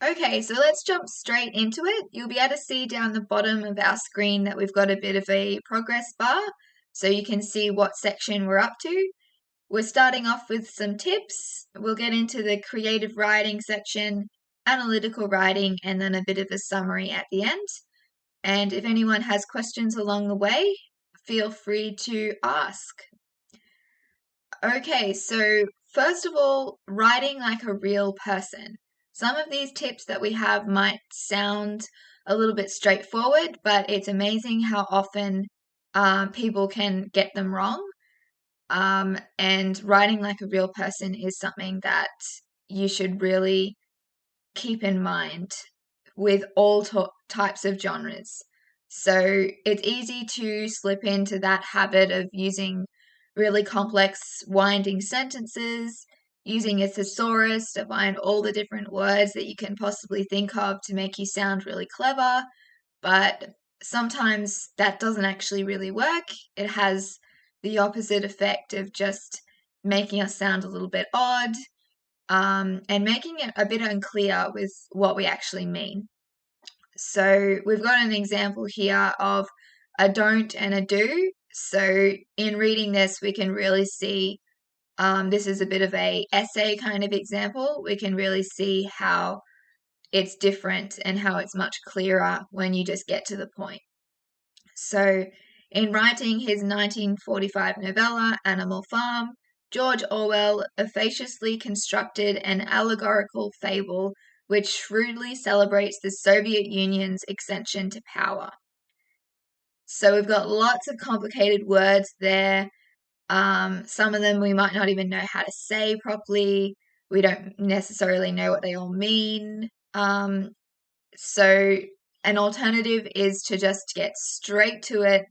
Okay, so let's jump straight into it. You'll be able to see down the bottom of our screen that we've got a bit of a progress bar, so you can see what section we're up to. We're starting off with some tips. We'll get into the creative writing section, analytical writing, and then a bit of a summary at the end. And if anyone has questions along the way, feel free to ask. Okay, so first of all, writing like a real person. Some of these tips that we have might sound a little bit straightforward, but it's amazing how often people can get them wrong. And writing like a real person is something that you should really keep in mind with all types of genres. So it's easy to slip into that habit of using really complex, winding sentences, using a thesaurus to find all the different words that you can possibly think of to make you sound really clever. But sometimes that doesn't actually really work. It has the opposite effect of just making us sound a little bit odd, and making it a bit unclear with what we actually mean. So we've got an example here of a don't and a do. So in reading this, we can really see this is a bit of a essay kind of example. We can really see how it's different and how it's much clearer when you just get to the point. So in writing his 1945 novella, Animal Farm, George Orwell audaciously constructed an allegorical fable which shrewdly celebrates the Soviet Union's ascension to power. So we've got lots of complicated words there. Some of them we might not even know how to say properly. We don't necessarily know what they all mean. So an alternative is to just get straight to it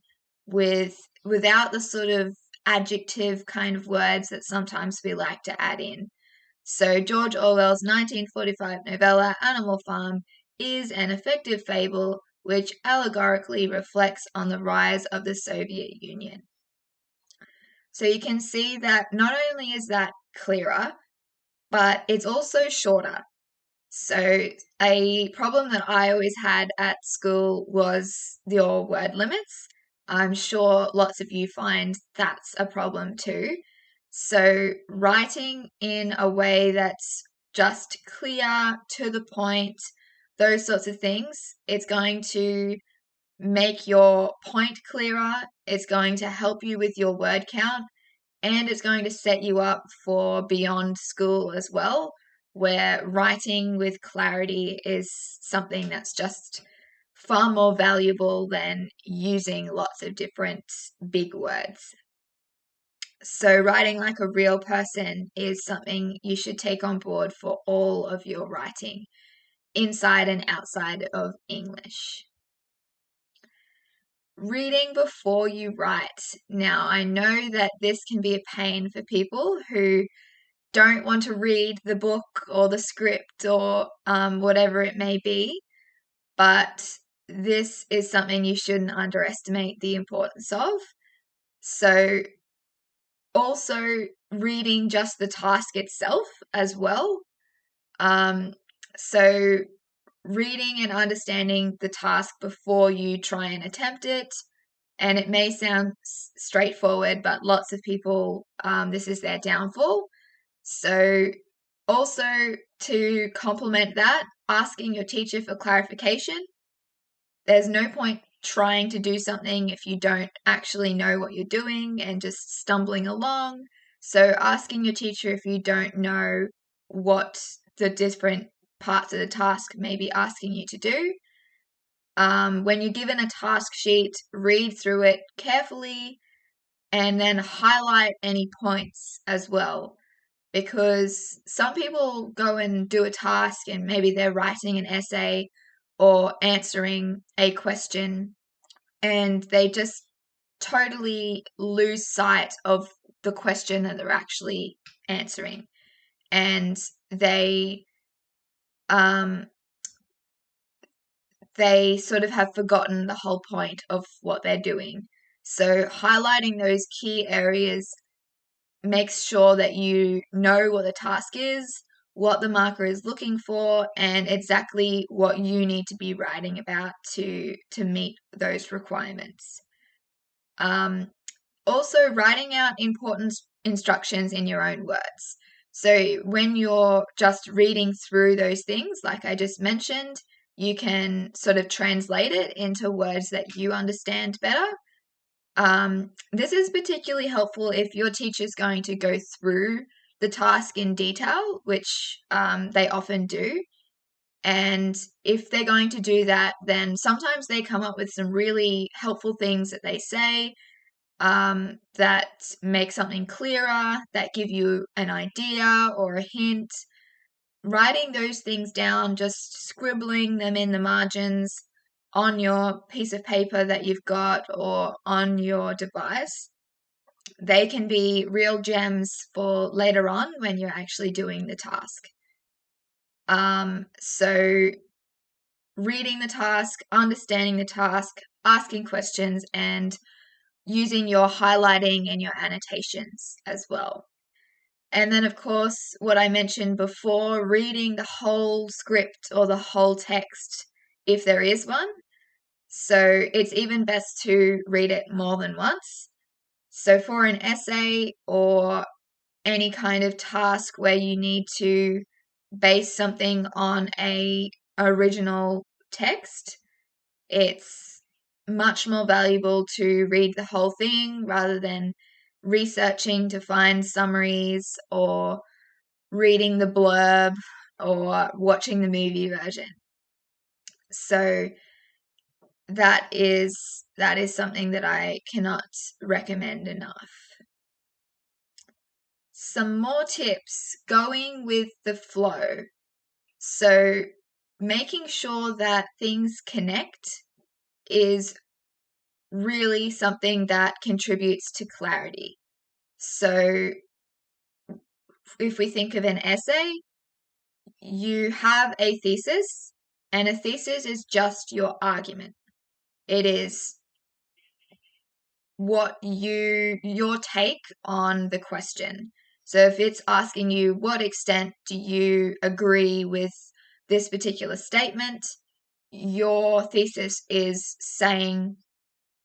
without the sort of adjective kind of words that sometimes we like to add in. So George Orwell's 1945 novella Animal Farm is an effective fable which allegorically reflects on the rise of the Soviet Union. So you can see that not only is that clearer, but it's also shorter. So a problem that I always had at school was your word limits. I'm sure lots of you find that's a problem too. So writing in a way that's just clear, to the point, those sorts of things, it's going to make your point clearer, it's going to help you with your word count, and it's going to set you up for beyond school as well, where writing with clarity is something that's just far more valuable than using lots of different big words. So writing like a real person is something you should take on board for all of your writing, inside and outside of English. Reading before you write. Now, I know that this can be a pain for people who don't want to read the book or the script or whatever it may be, but this is something you shouldn't underestimate the importance of. So also reading just the task itself as well. So reading and understanding the task before you try and attempt it. And it may sound straightforward, but lots of people, this is their downfall. So also to complement that, asking your teacher for clarification. There's no point trying to do something if you don't actually know what you're doing and just stumbling along. So asking your teacher if you don't know what the different parts of the task may be asking you to do. When you're given a task sheet, read through it carefully and then highlight any points as well. Because some people go and do a task and maybe they're writing an essay or answering a question and they just totally lose sight of the question that they're actually answering. And they sort of have forgotten the whole point of what they're doing. So highlighting those key areas makes sure that you know what the task is, what the marker is looking for, and exactly what you need to be writing about to meet those requirements. Also, writing out important instructions in your own words. So when you're just reading through those things, like I just mentioned, you can sort of translate it into words that you understand better. This is particularly helpful if your teacher's going to go through the task in detail, which they often do. And if they're going to do that, then sometimes they come up with some really helpful things that they say that make something clearer, that give you an idea or a hint. Writing those things down, just scribbling them in the margins on your piece of paper that you've got or on your device, they can be real gems for later on when you're actually doing the task. So reading the task, understanding the task, asking questions, and using your highlighting and your annotations as well. And then, of course, what I mentioned before, reading the whole script or the whole text if there is one. So it's even best to read it more than once. So for an essay or any kind of task where you need to base something on a original text, it's much more valuable to read the whole thing rather than researching to find summaries or reading the blurb or watching the movie version. So that is something that I cannot recommend enough. Some more tips, going with the flow. So making sure that things connect is really something that contributes to clarity. So if we think of an essay, you have a thesis, and a thesis is just your argument. It is what your take on the question. So if it's asking you, what extent do you agree with this particular statement, your thesis is saying,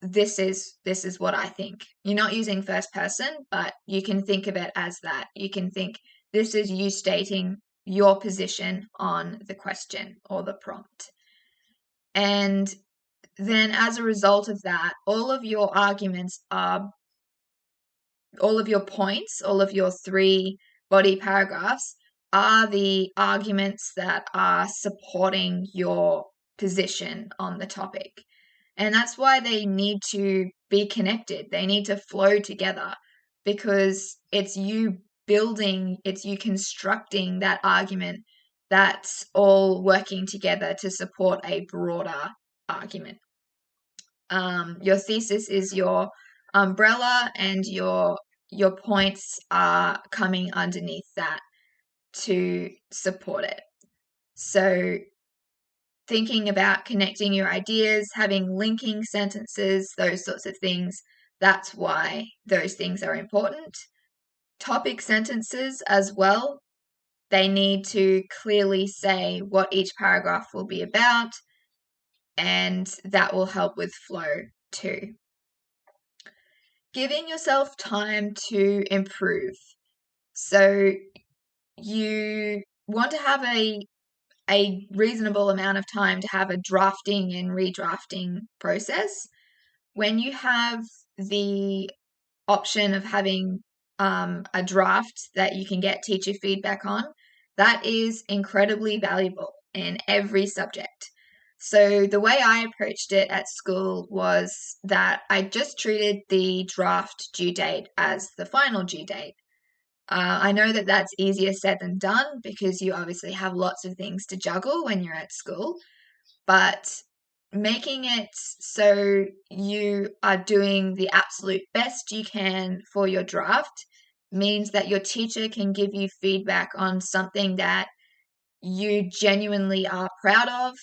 this is what I think. You're not using first person, but you can think of it as that. You can think, this is you stating your position on the question or the prompt. And then as a result of that, all of your arguments are, all of your points, all of your 3 body paragraphs are the arguments that are supporting your position on the topic. And that's why they need to be connected. They need to flow together because it's you building, it's you constructing that argument that's all working together to support a broader argument. Your thesis is your umbrella, and your points are coming underneath that to support it. So thinking about connecting your ideas, having linking sentences, those sorts of things, that's why those things are important. Topic sentences as well, they need to clearly say what each paragraph will be about, and that will help with flow too. Giving yourself time to improve. So you want to have a reasonable amount of time to have a drafting and redrafting process. When you have the option of having a draft that you can get teacher feedback on, that is incredibly valuable in every subject. So the way I approached it at school was that I just treated the draft due date as the final due date. I know that that's easier said than done because you obviously have lots of things to juggle when you're at school, but making it so you are doing the absolute best you can for your draft means that your teacher can give you feedback on something that you genuinely are proud of,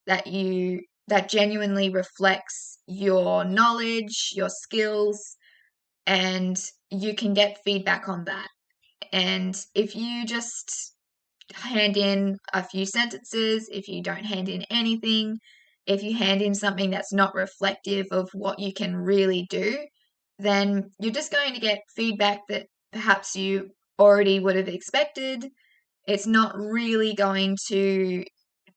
that genuinely reflects your knowledge, your skills, and you can get feedback on that. And if you just hand in a few sentences, if you don't hand in anything, if you hand in something that's not reflective of what you can really do, then you're just going to get feedback that perhaps you already would have expected. It's not really going to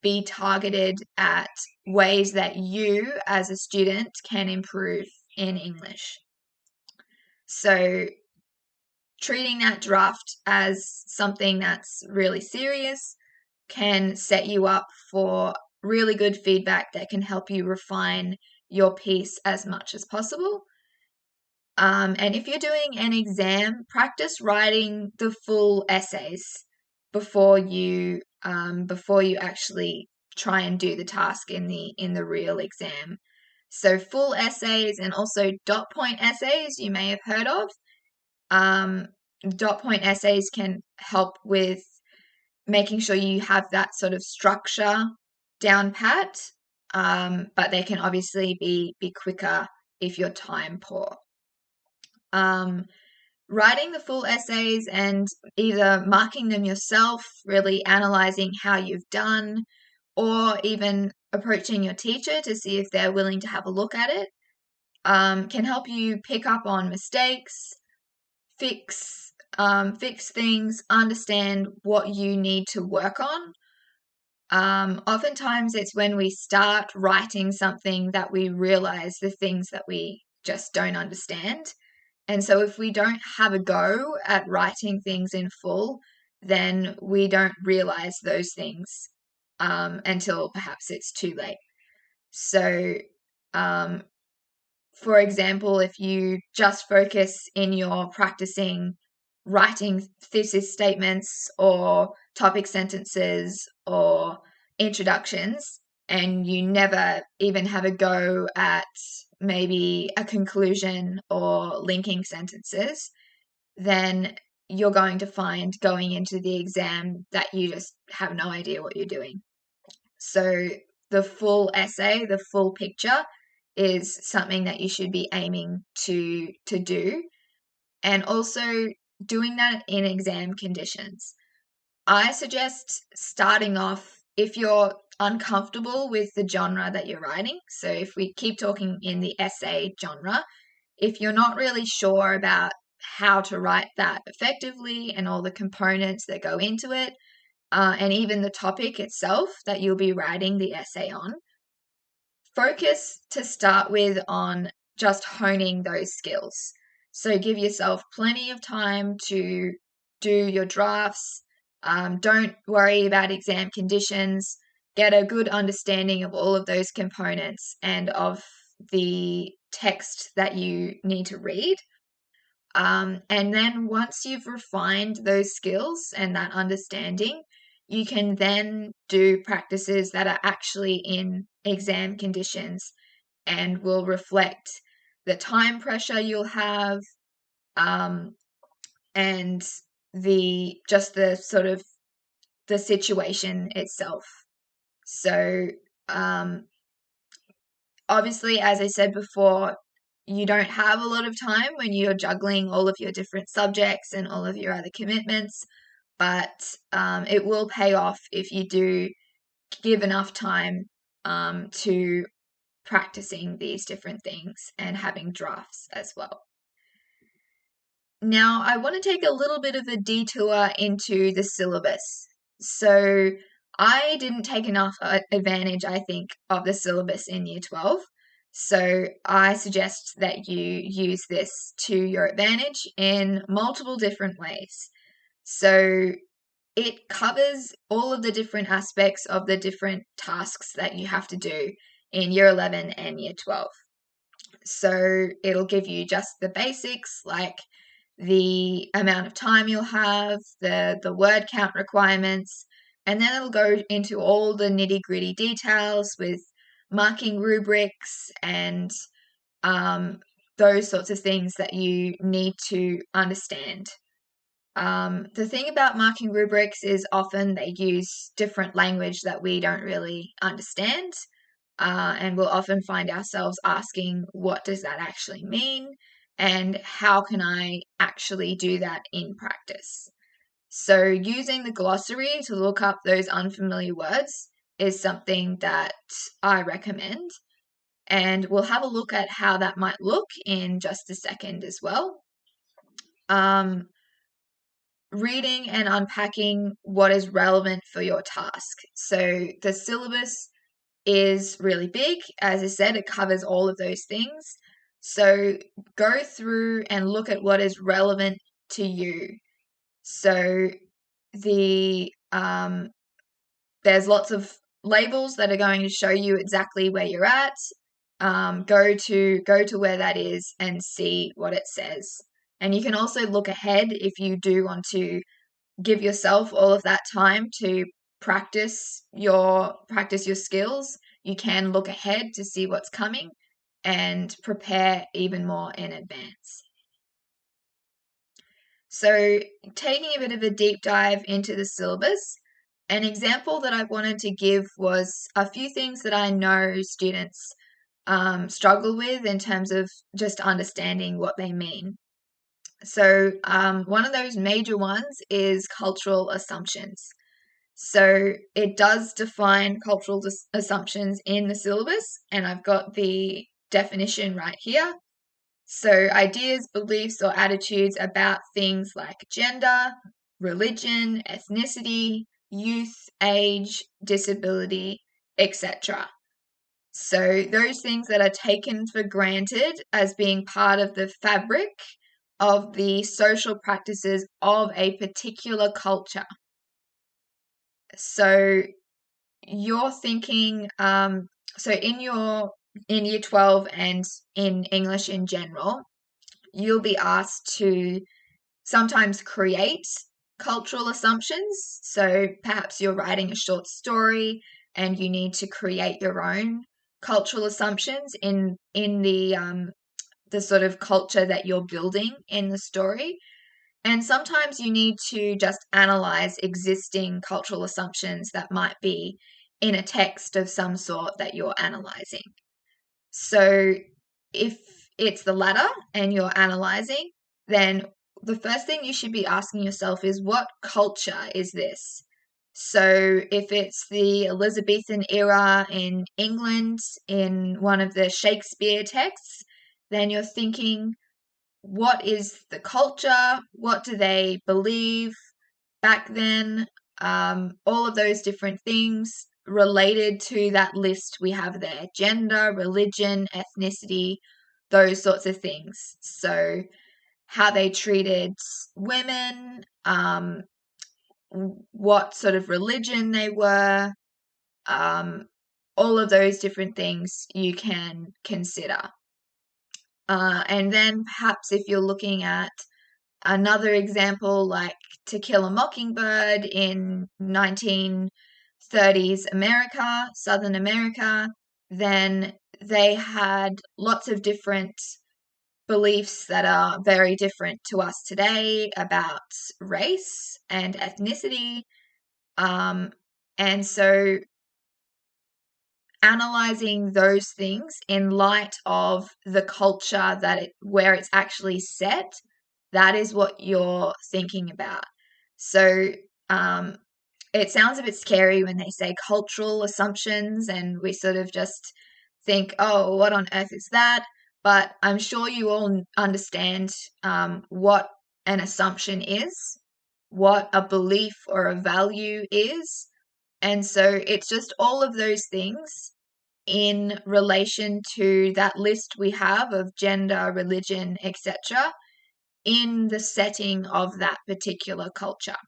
be targeted at ways that you as a student can improve in English. So treating that draft as something that's really serious can set you up for really good feedback that can help you refine your piece as much as possible. And if you're doing an exam, practice writing the full essays before you actually try and do the task in the real exam. So full essays and also dot point essays you may have heard of. Dot point essays can help with making sure you have that sort of structure down pat, but they can obviously be quicker if you're time poor. Writing the full essays and either marking them yourself, really analyzing how you've done, or even approaching your teacher to see if they're willing to have a look at it, can help you pick up on mistakes, fix things, understand what you need to work on. Oftentimes it's when we start writing something that we realize the things that we just don't understand. And so if we don't have a go at writing things in full, then we don't realize those things until perhaps it's too late. So, for example, if you just focus in your practicing writing thesis statements or topic sentences or introductions, and you never even have a go at maybe a conclusion or linking sentences, then you're going to find going into the exam that you just have no idea what you're doing. So the full essay, the full picture, is something that you should be aiming to do, and also doing that in exam conditions. I suggest starting off, if you're uncomfortable with the genre that you're writing, so if we keep talking in the essay genre, if you're not really sure about how to write that effectively and all the components that go into it, and even the topic itself that you'll be writing the essay on, focus to start with on just honing those skills. So give yourself plenty of time to do your drafts. Don't worry about exam conditions. Get a good understanding of all of those components and of the text that you need to read. And then once you've refined those skills and that understanding, you can then do practices that are actually in exam conditions and will reflect the time pressure you'll have, and the sort of the situation itself. So obviously, as I said before, you don't have a lot of time when you're juggling all of your different subjects and all of your other commitments, but it will pay off if you do give enough time to practicing these different things and having drafts as well. Now, I want to take a little bit of a detour into the syllabus. So I didn't take enough advantage, I think, of the syllabus in Year 12. So I suggest that you use this to your advantage in multiple different ways. So it covers all of the different aspects of the different tasks that you have to do in Year 11 and Year 12. So it'll give you just the basics, like the amount of time you'll have, the word count requirements, and then it'll go into all the nitty-gritty details with marking rubrics and those sorts of things that you need to understand. The thing about marking rubrics is often they use different language that we don't really understand, and we'll often find ourselves asking, what does that actually mean? And how can I actually do that in practice? So using the glossary to look up those unfamiliar words is something that I recommend. And we'll have a look at how that might look in just a second as well. Reading and unpacking what is relevant for your task. So the syllabus is really big. As I said, it covers all of those things. So go through and look at what is relevant to you. So the there's lots of labels that are going to show you exactly where you're at. Go to where that is and see what it says. And you can also look ahead if you do want to give yourself all of that time to practice your skills. You can look ahead to see what's coming and prepare even more in advance. So, taking a bit of a deep dive into the syllabus, an example that I wanted to give was a few things that I know students struggle with in terms of just understanding what they mean. So, one of those major ones is cultural assumptions. So, it does define cultural assumptions in the syllabus, and I've got the definition right here. So, ideas, beliefs, or attitudes about things like gender, religion, ethnicity, youth, age, disability, etc. So, those things that are taken for granted as being part of the fabric of the social practices of a particular culture. So, you're thinking, so in year 12 and in English in general, you'll be asked to sometimes create cultural assumptions. So perhaps you're writing a short story and you need to create your own cultural assumptions in the sort of culture that you're building in the story. And sometimes you need to just analyze existing cultural assumptions that might be in a text of some sort that you're analyzing. So if it's the latter and you're analyzing, then the first thing you should be asking yourself is, what culture is this? So if it's the Elizabethan era in England in one of the Shakespeare texts, then you're thinking, what is the culture? What do they believe back then? All of those different things related to that list we have there: gender, religion, ethnicity, those sorts of things. So, how they treated women, what sort of religion they were, all of those different things you can consider. And then perhaps if you're looking at another example like To Kill a Mockingbird in 1930s America, Southern America, then they had lots of different beliefs that are very different to us today about race and ethnicity. And so analyzing those things in light of the culture where it's actually set, that is what you're thinking about. So it sounds a bit scary when they say cultural assumptions, and we sort of just think, oh, what on earth is that? But I'm sure you all understand what an assumption is, what a belief or a value is. And so it's just all of those things in relation to that list we have of gender, religion, etc., in the setting of that particular culture.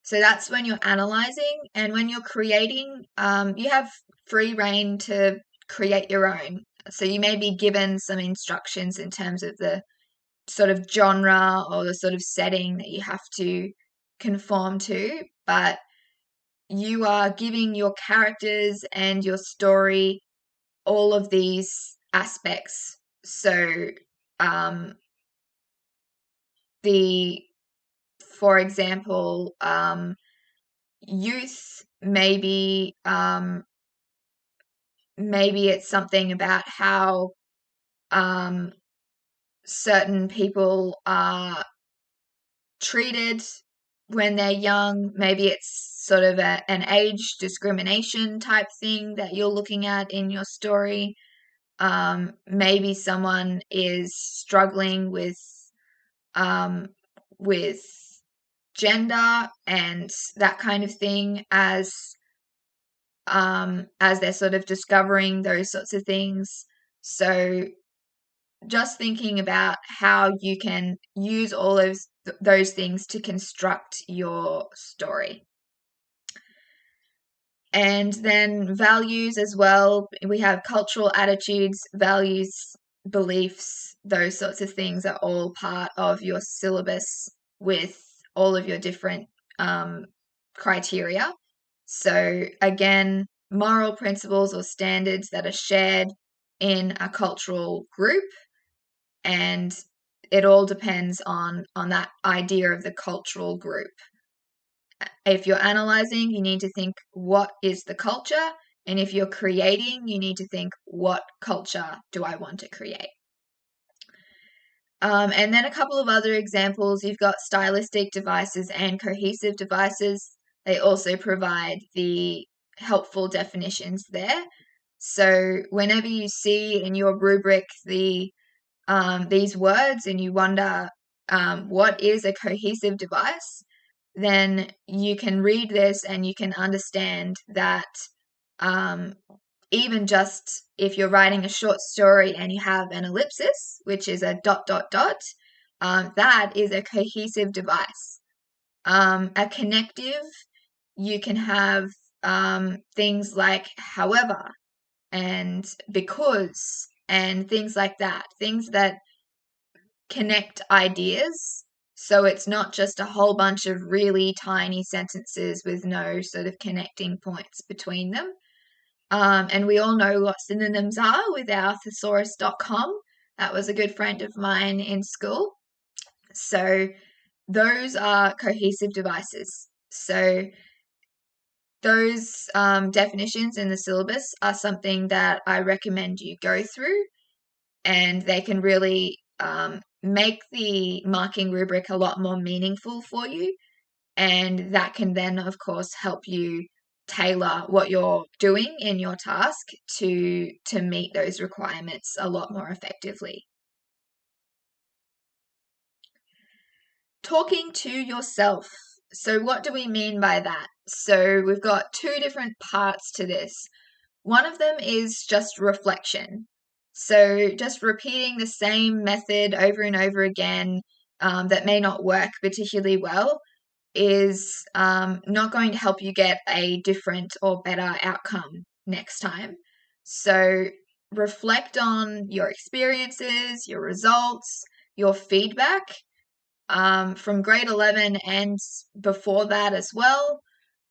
So that's when you're analyzing, and when you're creating, you have free reign to create your own. So you may be given some instructions in terms of the sort of genre or the sort of setting that you have to conform to, but you are giving your characters and your story all of these aspects. So, for example, youth, maybe it's something about how certain people are treated when they're young, maybe it's sort of an age discrimination type thing that you're looking at in your story. Maybe someone is struggling um, with gender and that kind of thing as they're sort of discovering those sorts of things. So just thinking about how you can use all of those things to construct your story. And then values as well. We have cultural attitudes, values, beliefs, those sorts of things are all part of your syllabus with all of your different criteria. So again, moral principles or standards that are shared in a cultural group, and it all depends on that idea of the cultural group. If you're analyzing, you need to think, what is the culture? And if you're creating, you need to think, what culture do I want to create? And then a couple of other examples. You've got stylistic devices and cohesive devices. They also provide the helpful definitions there. So whenever you see in your rubric these words and you wonder what is a cohesive device, then you can read this and you can understand that even just if you're writing a short story and you have an ellipsis, which is a ... that is a cohesive device. A connective, you can have things like however and because and things like that, things that connect ideas. So it's not just a whole bunch of really tiny sentences with no sort of connecting points between them. And we all know what synonyms are with our thesaurus.com. That was a good friend of mine in school. So those are cohesive devices. So those definitions in the syllabus are something that I recommend you go through, and they can really make the marking rubric a lot more meaningful for you. And that can then, of course, help you tailor what you're doing in your task to meet those requirements a lot more effectively. Talking to yourself. So what do we mean by that? So we've got two different parts to this. One of them is just reflection. So just repeating the same method over and over again that may not work particularly well is not going to help you get a different or better outcome next time. So reflect on your experiences, your results, your feedback from grade 11 and before that as well,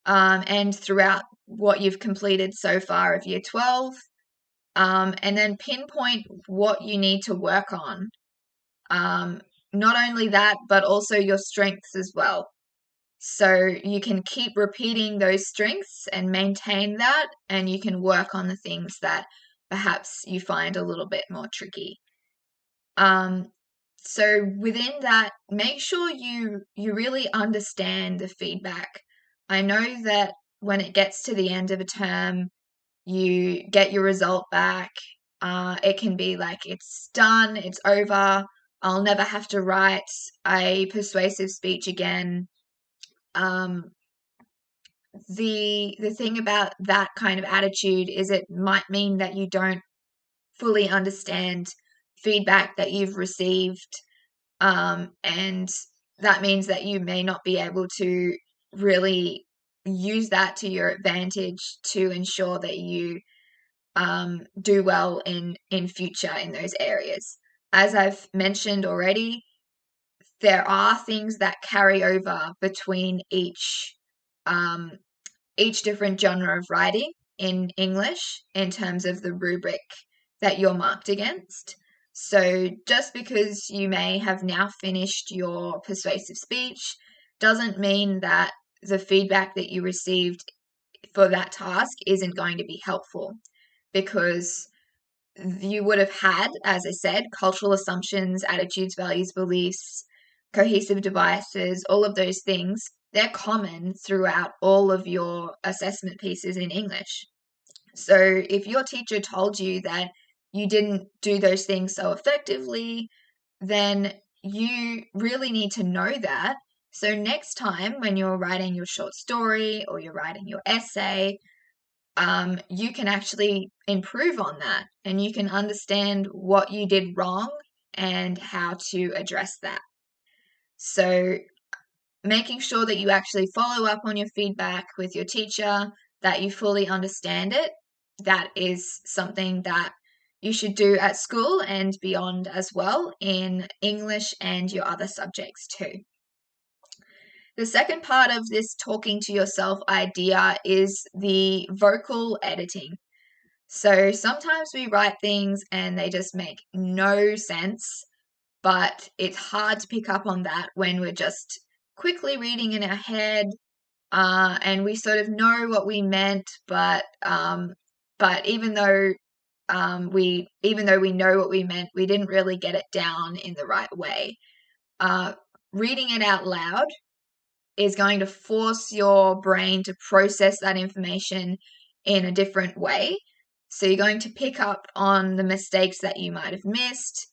and throughout what you've completed so far of year 12, and then pinpoint what you need to work on. Not only that, but also your strengths as well. So you can keep repeating those strengths and maintain that, and you can work on the things that perhaps you find a little bit more tricky. So within that, make sure you really understand the feedback. I know that when it gets to the end of a term, you get your result back. It can be like, it's done, it's over, I'll never have to write a persuasive speech again. The thing about that kind of attitude is it might mean that you don't fully understand feedback that you've received, and that means that you may not be able to really use that to your advantage to ensure that you do well in future in those areas. As I've mentioned already, there are things that carry over between each different genre of writing in English in terms of the rubric that you're marked against. So just because you may have now finished your persuasive speech doesn't mean that the feedback that you received for that task isn't going to be helpful, because you would have had, as I said, cultural assumptions, attitudes, values, beliefs, cohesive devices, all of those things they're common throughout all of your assessment pieces in English. So if your teacher told you that you didn't do those things so effectively, then you really need to know that. So next time when you're writing your short story or you're writing your essay, you can actually improve on that and you can understand what you did wrong and how to address that. So making sure that you actually follow up on your feedback with your teacher, that you fully understand it, that is something that you should do at school and beyond as well in English and your other subjects too. The second part of this talking to yourself idea is the vocal editing. So sometimes we write things and they just make no sense, but it's hard to pick up on that when we're just quickly reading in our head, and we sort of know what we meant, but even though we know what we meant, we didn't really get it down in the right way. Reading it out loud is going to force your brain to process that information in a different way. So you're going to pick up on the mistakes that you might have missed.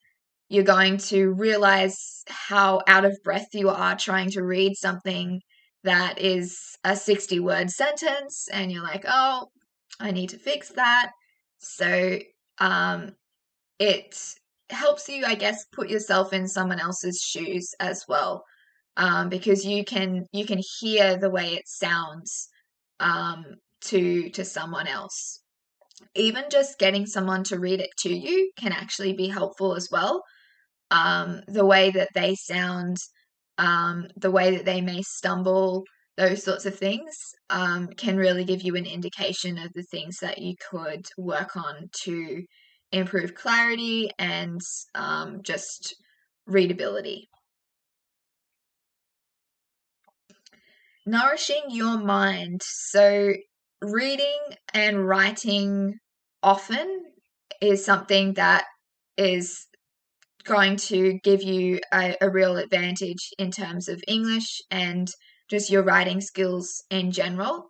You're going to realize how out of breath you are trying to read something that is a 60-word sentence, and you're like, oh, I need to fix that. So it helps you, I guess, put yourself in someone else's shoes as well, because you can hear the way it sounds to someone else. Even just getting someone to read it to you can actually be helpful as well. The way that they sound, the way that they may stumble, those sorts of things can really give you an indication of the things that you could work on to improve clarity and just readability. Nourishing your mind. So reading and writing often is something that is going to give you a real advantage in terms of English and just your writing skills in general.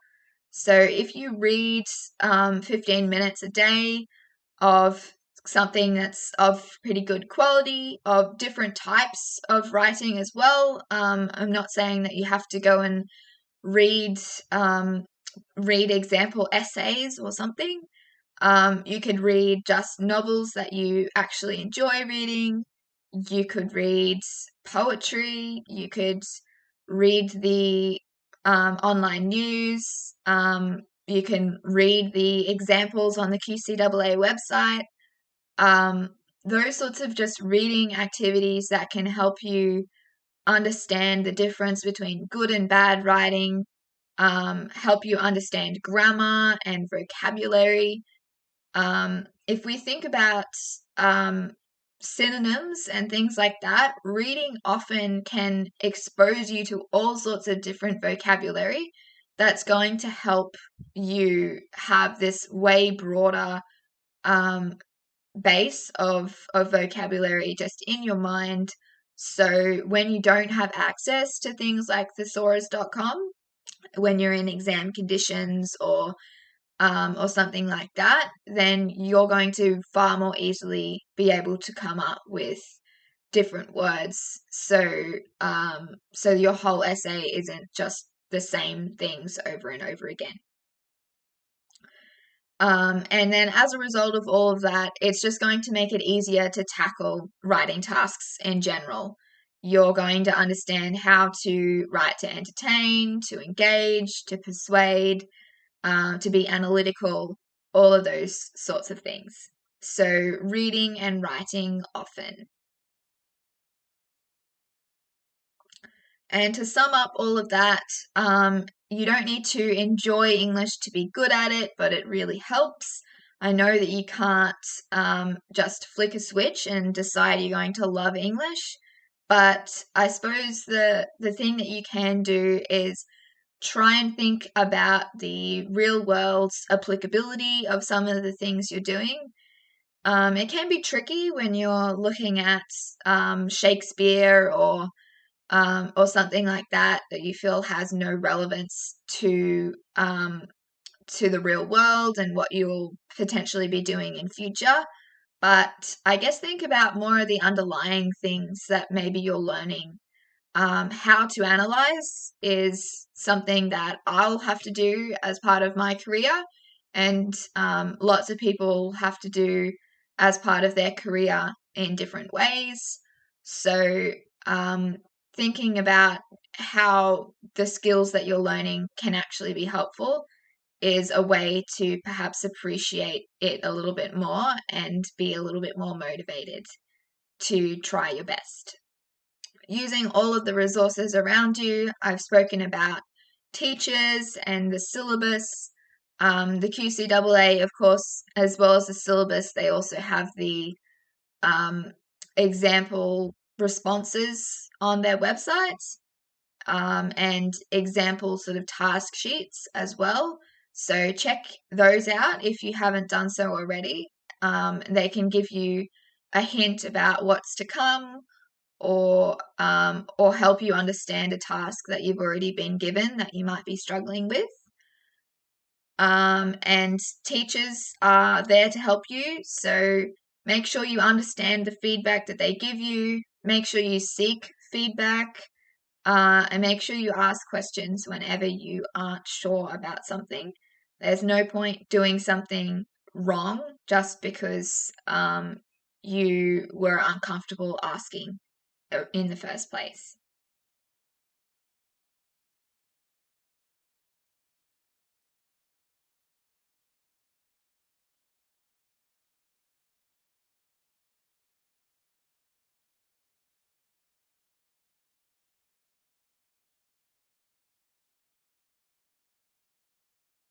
So if you read 15 minutes a day of something that's of pretty good quality, of different types of writing as well, I'm not saying that you have to go and read example essays or something. You could read just novels that you actually enjoy reading. You could read poetry. You could read the online news. You can read the examples on the QCEE website. Those sorts of just reading activities that can help you understand the difference between good and bad writing, help you understand grammar and vocabulary. If we think about synonyms and things like that, reading often can expose you to all sorts of different vocabulary that's going to help you have this way broader base of vocabulary just in your mind. So when you don't have access to things like thesaurus.com, when you're in exam conditions or something like that, then you're going to far more easily be able to come up with different words. So your whole essay isn't just the same things over and over again. And then as a result of all of that, it's just going to make it easier to tackle writing tasks in general. You're going to understand how to write to entertain, to engage, to persuade, to be analytical, all of those sorts of things. So reading and writing often. And to sum up all of that, you don't need to enjoy English to be good at it, but it really helps. I know that you can't just flick a switch and decide you're going to love English, but I suppose the thing that you can do is try and think about the real world applicability of some of the things you're doing. It can be tricky when you're looking at Shakespeare or or something like that that you feel has no relevance to the real world and what you'll potentially be doing in future. But I guess think about more of the underlying things that maybe you're learning. How to analyze is something that I'll have to do as part of my career, and lots of people have to do as part of their career in different ways. So, thinking about how the skills that you're learning can actually be helpful is a way to perhaps appreciate it a little bit more and be a little bit more motivated to try your best. Using all of the resources around you, I've spoken about teachers and the syllabus. The QCEE, of course, as well as the syllabus, they also have the example responses on their websites, and example sort of task sheets as well. So check those out if you haven't done so already. They can give you a hint about what's to come, or help you understand a task that you've already been given that you might be struggling with. And teachers are there to help you, so make sure you understand the feedback that they give you. Make sure you seek feedback, and make sure you ask questions whenever you aren't sure about something. There's no point doing something wrong just because you were uncomfortable asking in the first place.